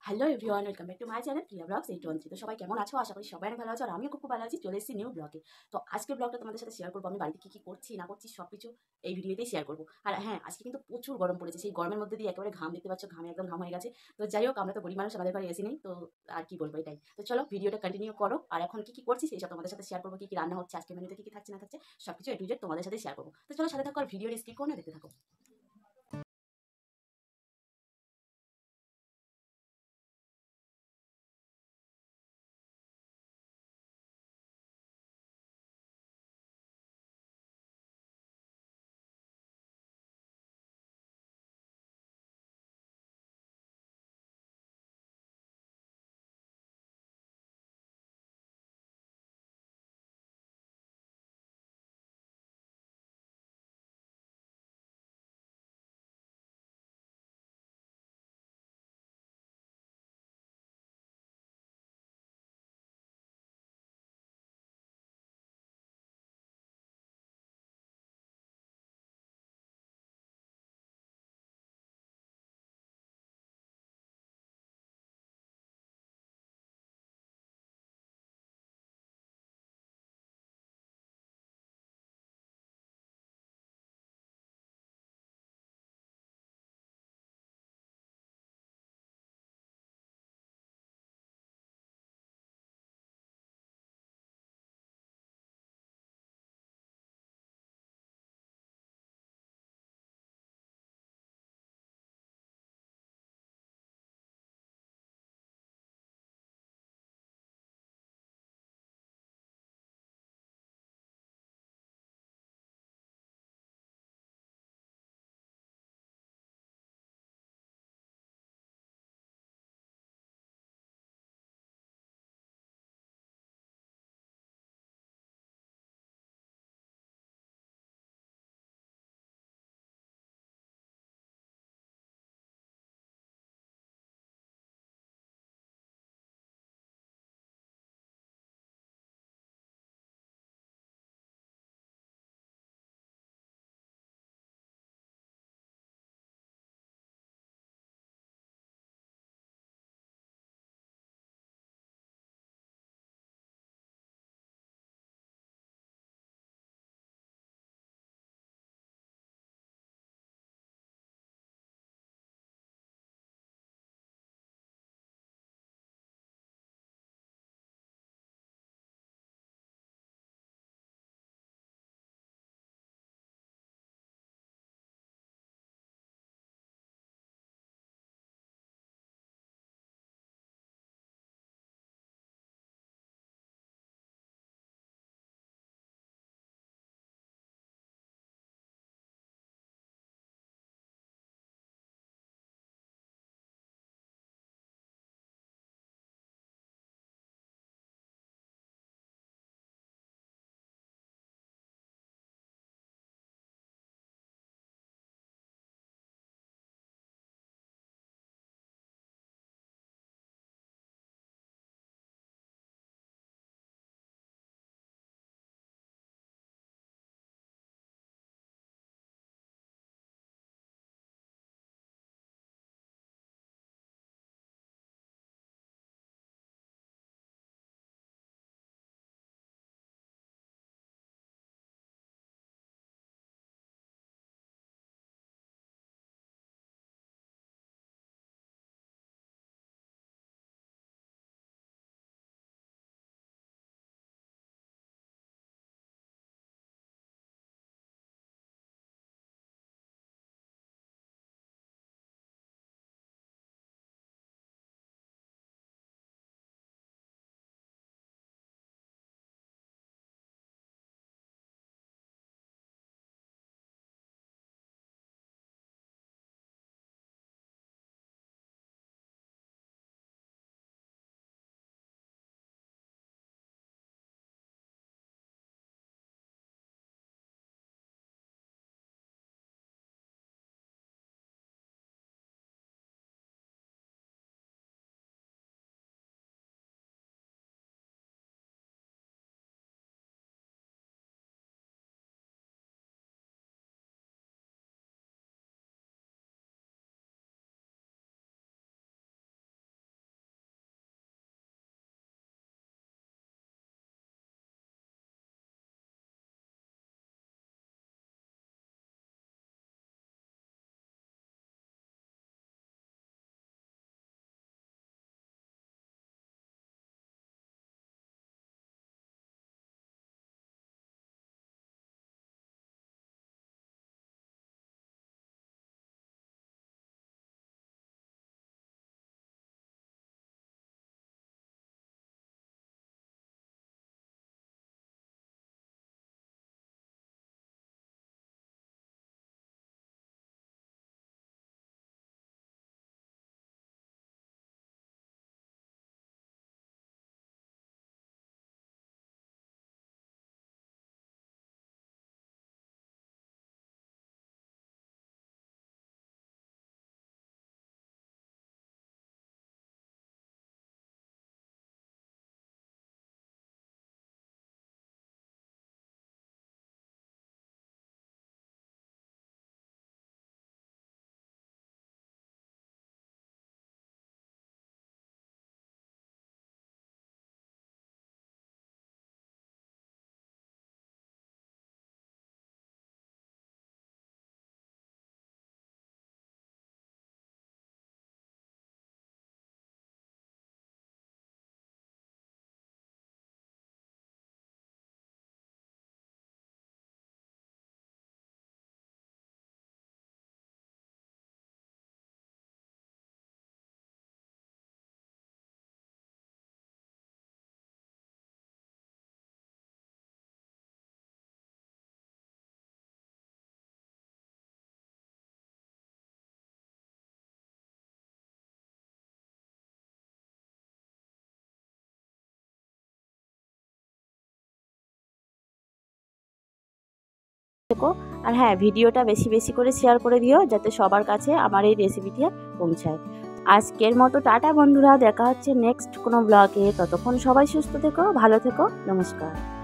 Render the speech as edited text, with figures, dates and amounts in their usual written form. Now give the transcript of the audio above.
Hello everyone, welcome back to my channel Priya blogs 813। তো সবাই কেমন আছো? আশা করি সবাই অনেক ভালো আছো, আর আমিও খুব ভালো আছি। চলে এসেছি নিউ ব্লগে। তো আজকের ব্লগটা তোমাদের সাথে শেয়ার করবো আমি বাড়িতে কি কি করছি না করছি সব কিছু এই ভিডিওতেই শেয়ার করবো। আর হ্যাঁ, আজকে কিন্তু প্রচুর গরম পড়েছে, সেই গরমের মধ্যে দিয়ে একেবারে ঘাম দেখতে পাচ্ছ, ঘামে একদম ঘাম হয়ে গেছে। তো যাই হোক, আমরা তো গরিব মানুষ, আমাদের ঘরে এসি নেই, তো আর কি বলবো এটাই। তো চলো ভিডিওটা কন্টিনিউ করো, আর এখন কি কি করছি সেই সব তোমাদের সাথে শেয়ার করবো। কি কি রান্না হচ্ছে আজকে, মেনুতে কি কি থাকছে না থাকছে সবকিছু এ টু জেড তোমাদের সাথে শেয়ার করবো। তো চলো সাথে থাকো, আর ভিডিওর স্কিপ করো না, দেখতে থাকো। থেকো। আর হ্যাঁ, ভিডিওটা বেশি বেশি করে শেয়ার করে দিও যাতে সবার কাছে আমার এই রেসিপিটি পৌঁছায়। আজকের মতো টাটা বন্ধুরা, দেখা হচ্ছে নেক্সট কোনো ব্লগে। ততক্ষণ সবাই সুস্থ থেকো, ভালো থেকো, নমস্কার।